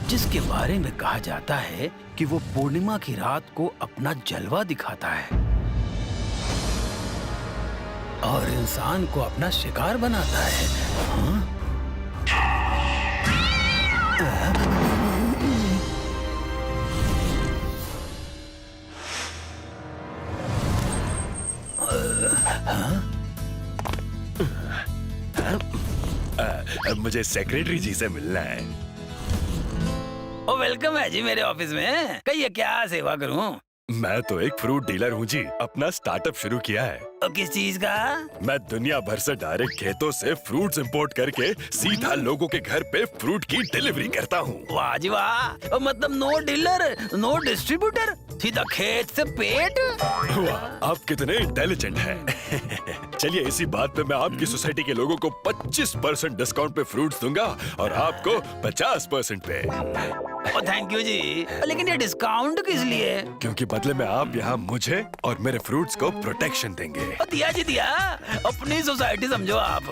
जिसके बारे में कहा जाता है कि वो पूर्णिमा की रात को अपना जलवा दिखाता है और इंसान को अपना शिकार बनाता है। हाँ? मुझे सेक्रेटरी जी से मिलना है। ओ वेलकम है जी मेरे ऑफिस में। कहिए क्या सेवा करूं? मैं तो एक फ्रूट डीलर हूँ जी, अपना स्टार्टअप शुरू किया है। और किस चीज का? मैं दुनिया भर से डायरेक्ट खेतों से फ्रूट्स इंपोर्ट करके सीधा लोगों के घर पे फ्रूट की डिलीवरी करता हूँ। वाह जी वाह। मतलब नो डीलर नो डिस्ट्रीब्यूटर, सीधा खेत से पेट। वाह, आप कितने इंटेलिजेंट हैं। चलिए इसी बात पे मैं आपकी सोसाइटी के लोगों को 25% डिस्काउंट पे फ्रूट्स दूंगा और आपको 50% पे। ओ थैंक यू जी। लेकिन ये डिस्काउंट किस लिए? क्योंकि बदले में आप यहाँ मुझे और मेरे फ्रूट्स को प्रोटेक्शन देंगे। ओ दिया जी दिया, अपनी सोसाइटी समझो आप।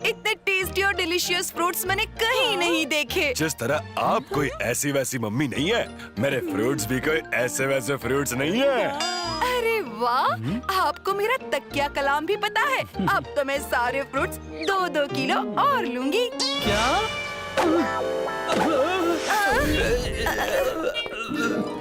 इतने टेस्टी और डिलीशियस फ्रूट्स मैंने कहीं नहीं देखे। जिस तरह आप कोई ऐसी वैसी मम्मी नहीं है, मेरे फ्रूट्स भी कोई ऐसे वैसे फ्रूट्स नहीं है। अरे वाह, आपको मेरा तकिया कलाम भी पता है। अब तो मैं सारे फ्रूट्स 2-2 किलो और लूंगी। क्या?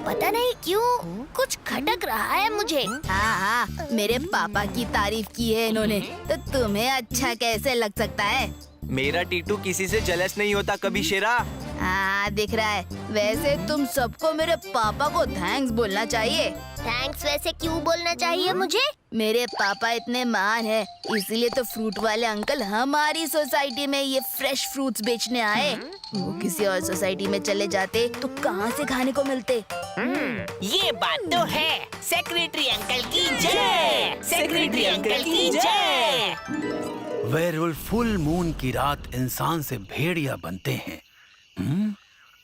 पता नहीं क्यों कुछ खटक रहा है मुझे। हाँ, मेरे पापा की तारीफ की है इन्होंने, तो तुम्हें अच्छा कैसे लग सकता है? मेरा टीटू किसी से जलस नहीं होता कभी शेरा। हाँ दिख रहा है। वैसे तुम सबको मेरे पापा को थैंक्स बोलना चाहिए। थैंक्स वैसे क्यों बोलना चाहिए मुझे? मेरे पापा इतने महान हैं, इसलिए तो फ्रूट वाले अंकल हमारी सोसाइटी में ये फ्रेश फ्रूट्स बेचने आए। वो किसी और सोसाइटी में चले जाते तो कहाँ से खाने को मिलते। ये बात तो है। सेक्रेटरी अंकल की जय, सेक्रेटरी अंकल की जय। वेयरवुल्फ फुल मून की रात इंसान से भेड़िया बनते हैं।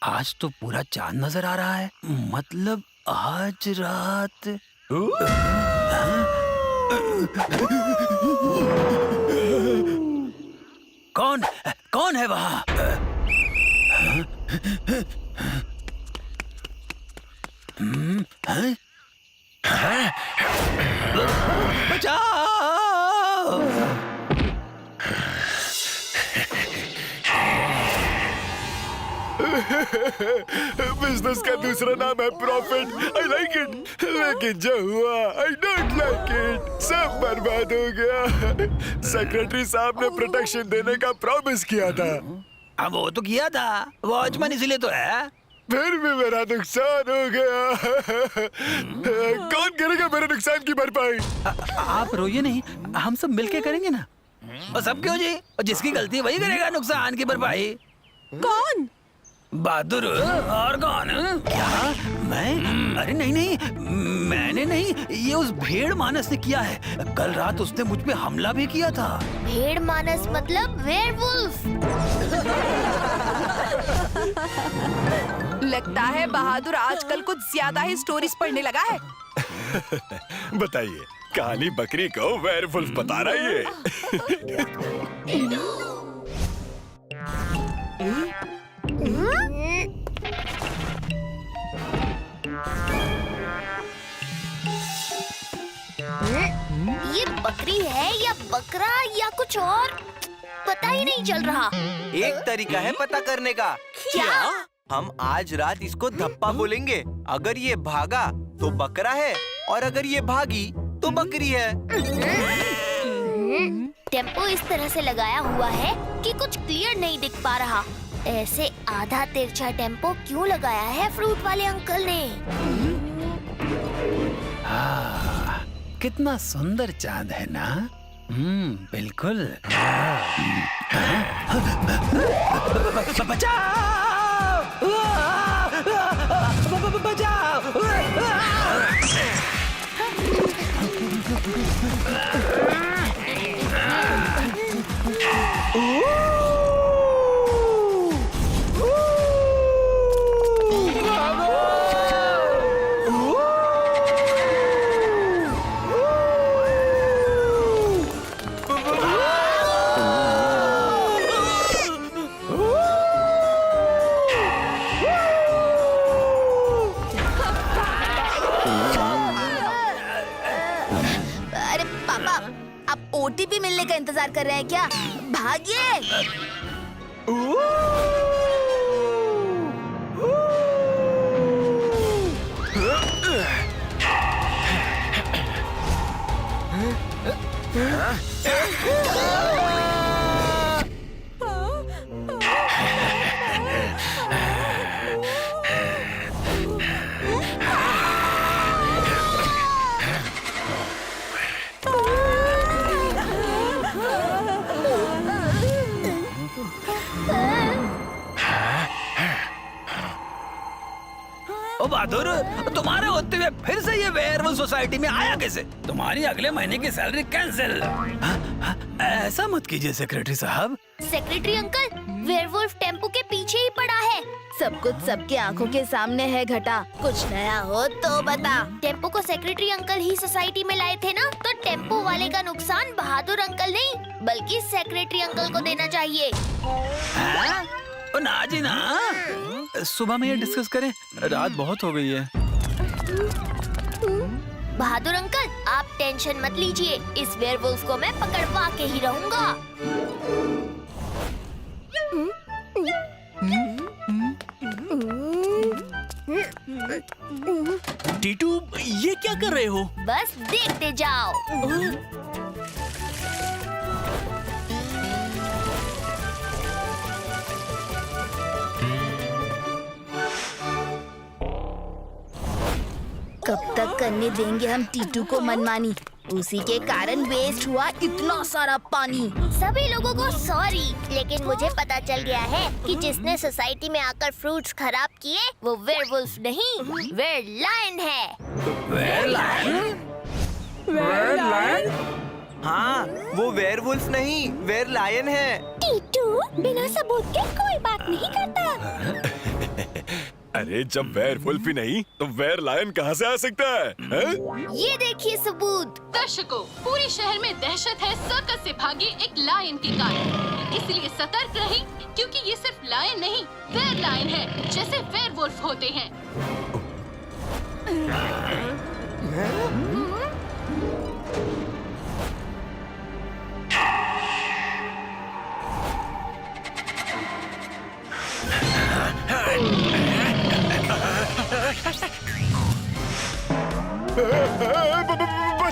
आज तो पूरा चांद नजर आ रहा है। मतलब आज रात। कौन कौन है वहाँ? बचाओ! बिजनेस का दूसरा नाम है प्रॉफिट। आई लाइक इट, लेकिन जो हुआ आई डोंट लाइक इट। सब बर्बाद हो गया। सेक्रेटरी साहब ने प्रोटेक्शन देने का प्रॉमिस किया था। अब वो तो किया था, वॉचमैन इसीलिए तो है। फिर भी मेरा नुकसान हो गया। कौन करेगा मेरे नुकसान की भरपाई? आप रोइए नहीं, हम सब मिलके करेंगे ना। और सब क्यों जी? और जिसकी गलती है वही करेगा नुकसान की भरपाई। कौन? बहादुर। और कौन? क्या मैं? अरे नहीं नहीं, मैंने नहीं, ये उस भेड़ मानस ने किया है। कल रात उसने मुझ पे हमला भी किया था। भेड़ मानस मतलब वेयरवुल्फ। लगता है बहादुर आजकल कुछ ज्यादा ही स्टोरीज पढ़ने लगा है। बताइए, काली बकरी को वेयरवुल्फ बता रहा है ये? ये बकरी है या बकरा या कुछ और, पता ही नहीं चल रहा। एक तरीका है पता करने का। क्या? हम आज रात इसको धप्पा बोलेंगे। अगर ये भागा तो बकरा है, और अगर ये भागी तो बकरी है। टेम्पो इस तरह से लगाया हुआ है कि कुछ क्लियर नहीं दिख पा रहा। ऐसे आधा तिरछा टेम्पो क्यों लगाया है फ्रूट वाले अंकल ने? कितना सुंदर चांद है ना? बिल्कुल। बचाओ! बचाओ! आप OTP मिलने का इंतजार कर रहे हैं क्या? भागिए! ओ बहादुर, तुम्हारे होते हुए फिर से ये वेयरवुल्फ सोसाइटी में आया कैसे? तुम्हारी अगले महीने की सैलरी कैंसिल। ऐसा मत कीजिए सेक्रेटरी साहब। सेक्रेटरी अंकल, वेयरवुल्फ टेम्पो के पीछे ही पड़ा है। सब कुछ सबके आंखों के सामने है घटा। कुछ नया हो तो बता। टेम्पो को सेक्रेटरी अंकल ही सोसाइटी में लाए थे ना, तो टेम्पो वाले का नुकसान बहादुर अंकल नहीं बल्कि सेक्रेटरी अंकल को देना चाहिए। हाँ? ओ ना जी ना, सुबह में ये डिस्कस करें, रात बहुत हो गई है। बहादुर अंकल, आप टेंशन मत लीजिए, इस वेयरवुल्फ को मैं पकड़वा के ही रहूंगा। टीटू, ये क्या कर रहे हो? बस देखते जाओ। कब तक करने देंगे हम टीटू को मनमानी? उसी के कारण वेस्ट हुआ इतना सारा पानी। सभी लोगों को सॉरी, लेकिन मुझे पता चल गया है कि जिसने सोसाइटी में आकर फ्रूट्स खराब किए वो वेयरवुल्फ नहीं, वेयरलायन है। हाँ, वो वेयरवुल्फ नहीं, वेयरलायन है। टीटू बिना सबूत के कोई बात नहीं करता। अरे जब वेयरवुल्फ ही नहीं तो वेयरलायन कहाँ से आ सकता है? ये देखिए सबूत। दर्शकों, पूरे शहर में दहशत है सर्कस से भागे एक लायन के कारण। इसलिए सतर्क रहें, क्योंकि ये सिर्फ लायन नहीं, वेयरलायन है, जैसे वेयरवुल्फ होते हैं।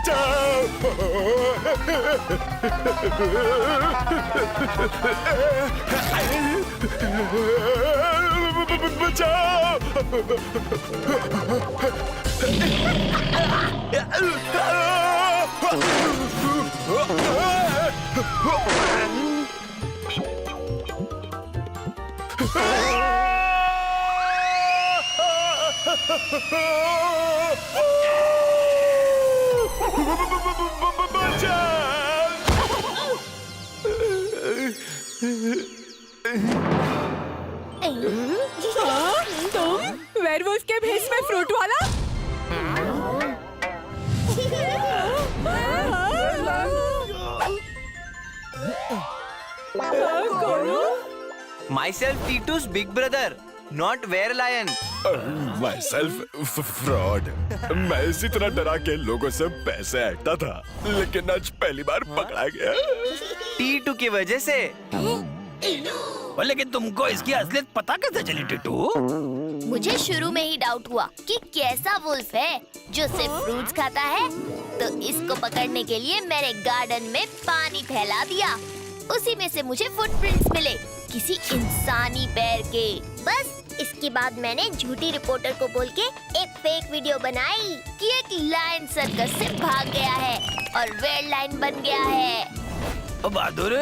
बचाओ! बचाओ! तुम वेयरवुल्फ के भेष में फ्रूट वाला? Myself Titu's big brother, not वेयरलायन। Myself fraud. मैं इसी तरह डरा के लोगों से पैसे ऐंठता था, लेकिन आज पहली बार पकड़ा गया। टीटू की वजह से। लेकिन तुमको इसकी असलियत पता कैसे चली टीटू? मुझे शुरू में ही डाउट हुआ कि कैसा वुल्फ है जो सिर्फ फ्रूट्स खाता है, तो इसको पकड़ने के लिए मैंने गार्डन में पानी फैला दिया। उसी में से मुझे फुटप्रिंट्स मिले, किसी इंसानी पैर के। बस इसके बाद मैंने झूठी रिपोर्टर को बोल के एक फेक वीडियो बनाई कि एक लायन सर्कस से भाग गया है और वेयरलायन बन गया है। ओ बहादुर,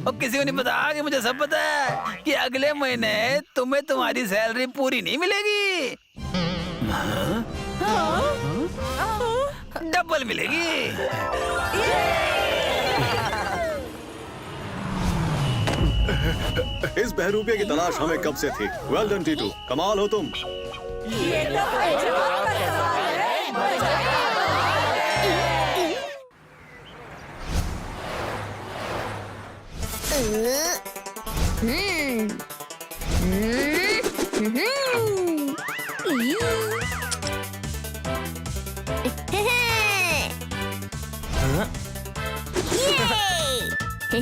और किसी को नहीं पता कि मुझे सब पता है कि अगले महीने तुम्हें तुम्हारी सैलरी पूरी नहीं मिलेगी। डबल मिलेगी। इस बहरूपिया की तलाश हमें कब से थी। वेल डन टीटू, कमाल हो तुम। मैं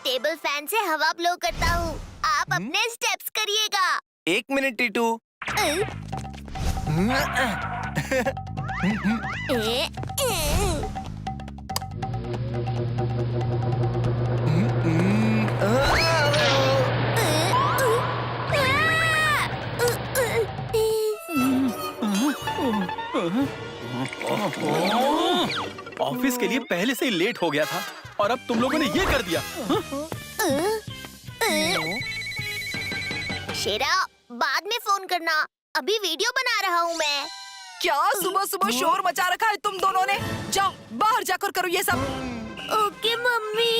टेबल फैन से हवा ब्लो करता हूँ। आप अपने स्टेप्स करिएगा। 1 मिनट टीटू। ऑफिस के लिए पहले से ही लेट हो गया था और अब तुम लोगों ने ये कर दिया। शेरा, बाद में फोन करना, अभी वीडियो बना रहा हूँ मैं। क्या सुबह सुबह शोर मचा रखा है तुम दोनों ने? जाओ बाहर जाकर करो ये सब। Okay mummy.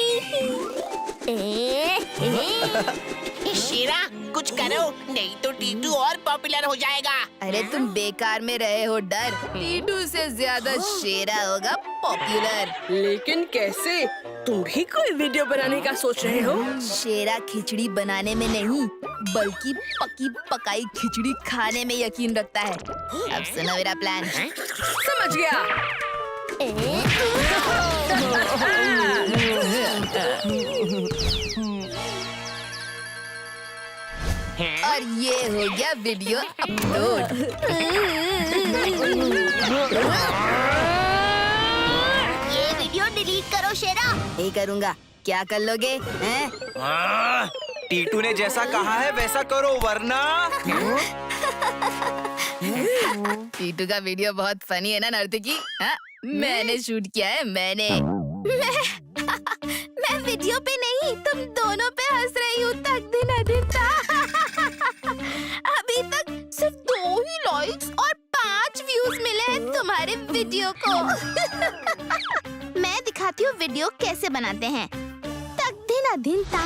शेरा, कुछ करो, नहीं तो टीटू और पॉपुलर हो जाएगा। अरे तुम बेकार में रहे हो डर। टीटू से ज्यादा शेरा होगा पॉपुलर। लेकिन कैसे? तुम भी कोई वीडियो बनाने का सोच रहे हो? शेरा खिचड़ी बनाने में नहीं बल्कि पकी पकाई खिचड़ी खाने में यकीन रखता है। अब सुनो मेरा प्लान। समझ गया। और ये हो गया वीडियो अपलोड। ये वीडियो डिलीट करो शेरा। नहीं करूँगा। क्या कर लोगे हैं? टीटू ने जैसा कहा है वैसा करो वरना। टीटू का वीडियो बहुत फनी है ना नर्तकी? हाँ? मैंने शूट किया है मैंने। मैं वीडियो पे नहीं, तुम दोनों पे हंस रही हूँ तक दिन अधिकता। अभी तक सिर्फ 2 ही लाइक्स और 5 व्यूज मिले हैं तुम्हारे वीडियो को। मैं दिखाती हूँ वीडियो कैसे बनाते हैं। तक दिन अधिकता।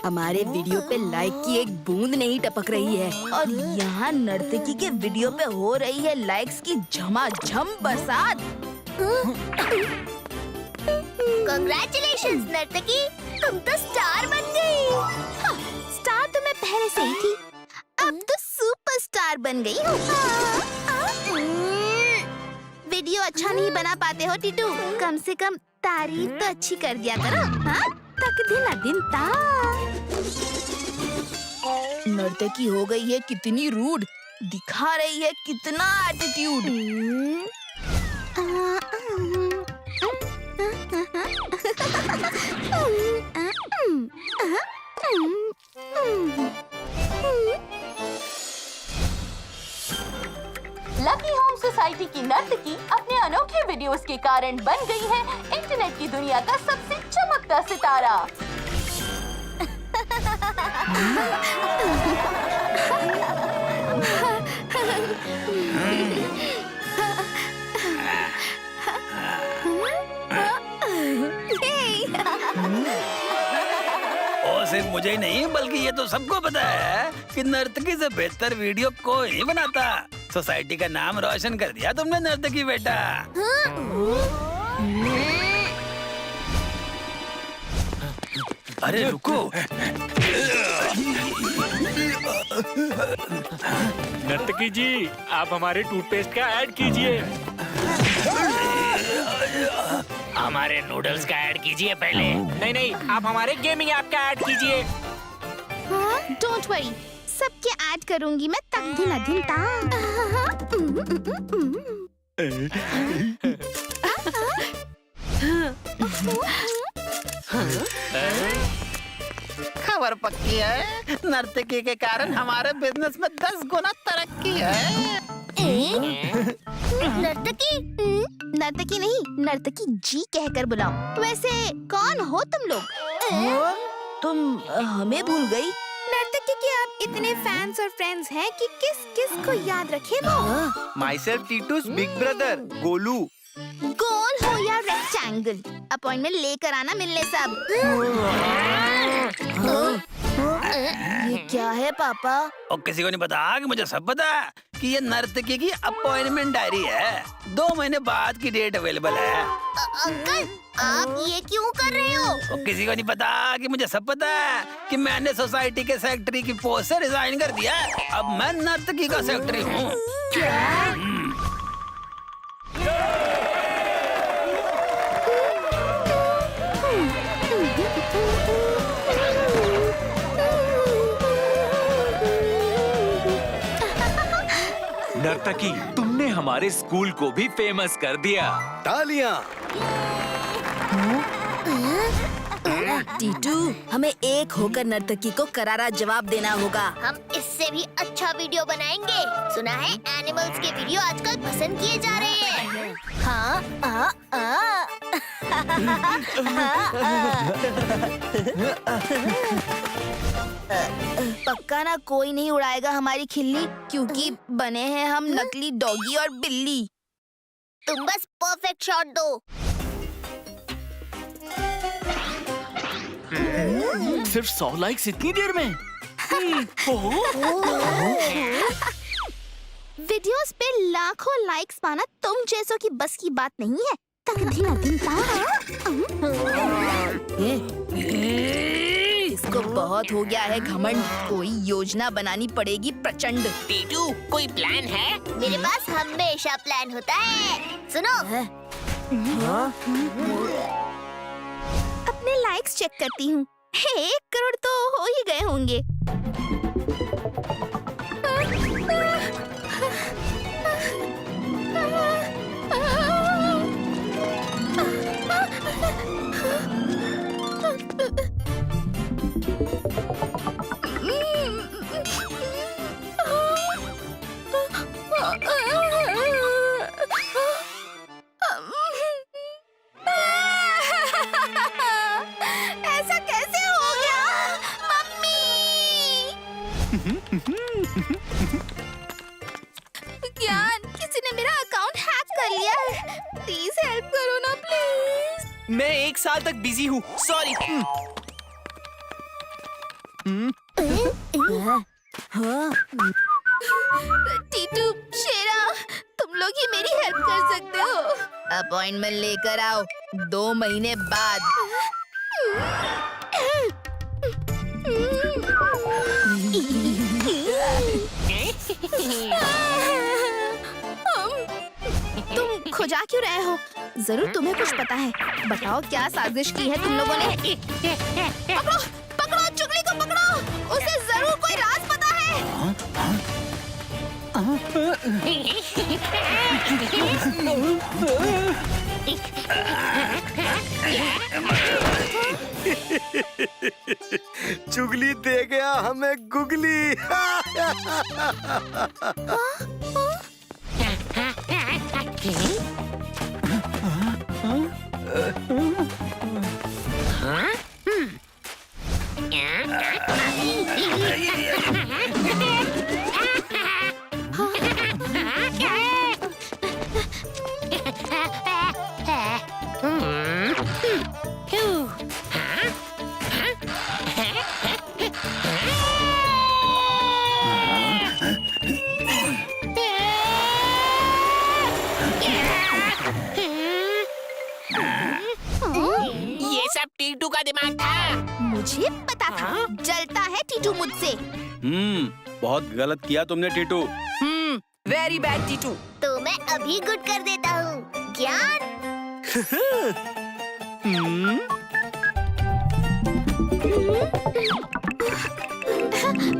हमारे वीडियो पे लाइक की एक बूंद नहीं टपक रही है और यहाँ नर्तकी के वीडियो पे हो रही है लाइक्स की झमाझम बरसात। Congratulations नर्तकी, तुम तो स्टार बन गई। स्टार तो मैं पहले से ही थी, अब तो सुपरस्टार बन गई हूँ। वीडियो अच्छा नहीं बना पाते हो टीटू, कम से कम तारीफ तो अच्छी कर दिया करो। हाँ? तक दिन ता। नर्तकी हो गई है कितनी रूड, दिखा रही है कितना एटीट्यूड। लकी होम सोसाइटी की नर्तकी अपने अनोखे वीडियोस के कारण बन गई है इंटरनेट की दुनिया का सबसे चमकता सितारा। सिर्फ मुझे ही नहीं बल्कि ये तो सबको पता है कि नर्तकी से बेहतर वीडियो कोई नहीं बनाता। सोसाइटी का नाम रोशन कर दिया तुमने नर्तकी बेटा। अरे रुको, नर्तकी जी, आप हमारे टूथपेस्ट का ऐड कीजिए। हमारे नूडल्स का ऐड कीजिए पहले। नहीं, आप हमारे गेमिंग ऐप का ऐड कीजिए। डोंट वरी, सबके ऐड करूंगी मैं तक दिन दिन ता। खबर पक्की है, नर्तकी के कारण हमारे बिजनेस में 10 गुना तरक्की है। नर्तकी? नर्तकी नहीं, नर्तकी जी कहकर बुलाओ। वैसे कौन हो तुम लोग? तुम हमें भूल गई? नर्तकी के आप इतने फैंस और फ्रेंड्स हैं कि किस किस को याद रखे वो? Myself Titu's big brother Golu. गोल हो या रेक्टेंगल, अपॉइंटमेंट लेकर आना मिलने सब। ये क्या है पापा? और किसी को नहीं पता कि मुझे सब पता है कि ये नर्तकी की अपॉइंटमेंट डायरी है। 2 महीने बाद की डेट अवेलेबल है। अंकल आप ये क्यों कर रहे हो? और किसी को नहीं पता कि मुझे सब पता है कि मैंने सोसाइटी के सेक्रेटरी की पोस्ट से रिजाइन कर दिया। अब मैं नर्तकी का सेक्रेटरी हूँ। नर्तकी, तुमने हमारे स्कूल को भी फेमस कर दिया। तालियां। टीटू, हमें एक होकर नर्तकी को करारा जवाब देना होगा। हम इससे भी अच्छा वीडियो बनाएंगे। सुना है एनिमल्स के वीडियो आजकल पसंद किए जा रहे हैं। हाँ पक्का ना कोई नहीं उड़ाएगा हमारी खिल्ली, क्योंकि बने हैं हम नकली डॉगी और बिल्ली। तुम बस परफेक्ट शॉट दो। सिर्फ 100 लाइक्स इतनी देर में? वीडियोस पे लाखों लाइक्स पाना तुम जैसों की बस की बात नहीं है। इसको बहुत हो गया है घमंड। कोई योजना बनानी पड़ेगी प्रचंड। टीटू, कोई प्लान है? मेरे पास हमेशा प्लान होता है। सुनो, अपने लाइक्स चेक करती हूँ। 1 करोड़ तो हो ही गए होंगे। ऐसा कैसे हो गया? मम्मी! ज्ञान, किसी ने मेरा अकाउंट हैक कर लिया है। प्लीज हेल्प करो ना प्लीज। मैं 1 साल तक बिजी हूँ, सॉरी। टीटू, शेरा, तुम लोग ही मेरी हेल्प कर सकते हो। अपॉइंटमेंट लेकर आओ 2 महीने बाद। तुम खुजा क्यों रहे हो? जरूर तुम्हें कुछ पता है। बताओ क्या साजिश की है तुम लोगों ने? पकड़ो, पकड़ो, चुगली को पकड़ो। उसे जरूर कोई राज पता है। चुगली दे गया हमें गुगली। ये सब टीटू का दिमाग था। मुझे पता था। जलता है टीटू मुझसे। बहुत गलत किया तुमने टीटू। Very bad Titu. तो मैं अभी गुड कर देता हूँ। ज्ञान,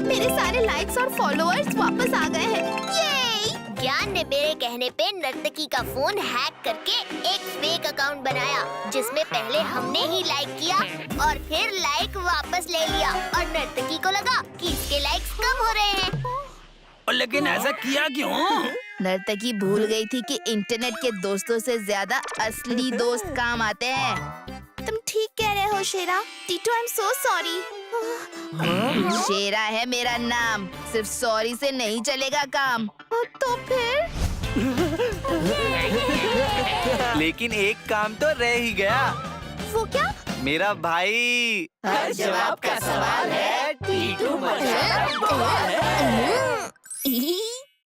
मेरे सारे लाइक्स और फॉलोअर्स वापस आ गए हैं। ये ज्ञान ने मेरे कहने पे नर्तकी का फोन हैक करके एक फेक अकाउंट बनाया, जिसमें पहले हमने ही लाइक किया और फिर लाइक वापस ले लिया, और नर्तकी को लगा कि इसके लाइक्स कम हो रहे हैं। और लेकिन ऐसा किया क्यों? नर्तकी भूल गई थी कि इंटरनेट के दोस्तों से ज्यादा असली दोस्त काम आते हैं। तुम ठीक कह रहे हो Shera. Titu, I am so sorry. Shera है मेरा नाम, सिर्फ सॉरी से नहीं चलेगा काम। तो फिर लेकिन एक काम तो रह ही गया। वो क्या? मेरा भाई। हर जवाब का सवाल है, टीटू मछली। ई